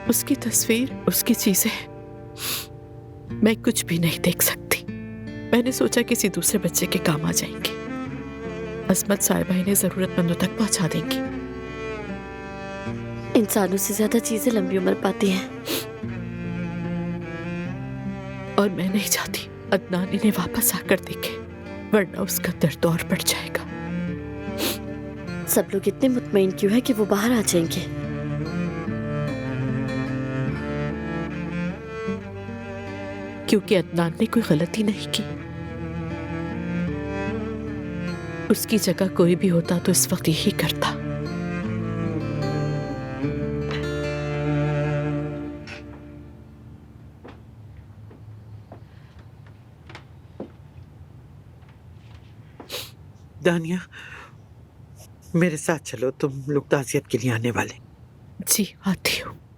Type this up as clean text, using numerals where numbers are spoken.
اس کی تصویر، اس کی چیزیں، میں کچھ بھی نہیں دیکھ سکتی۔ میں نے سوچا کسی دوسرے بچے کے کام آ جائیں گے، عصمت صاحبہ انہیں ضرورت مندوں تک پہنچا دیں گی۔ انسانوں سے زیادہ چیزیں لمبی عمر پاتی ہیں۔ اور میں نہیں چاہتی عدنان انہیں واپس آ کر دیکھے، ورنہ اس کا درد اور بڑھ جائے گا۔ سب لوگ اتنے مطمئن کیوں ہے کہ وہ باہر آ جائیں گے؟ کیونکہ عدنان نے کوئی غلطی نہیں کی۔ اس کی جگہ کوئی بھی ہوتا تو اس وقت یہی کرتا۔ دانیہ، میرے ساتھ چلو، تم لوگ تعزیت کے لیے آنے والے۔ جی آتی ہوں۔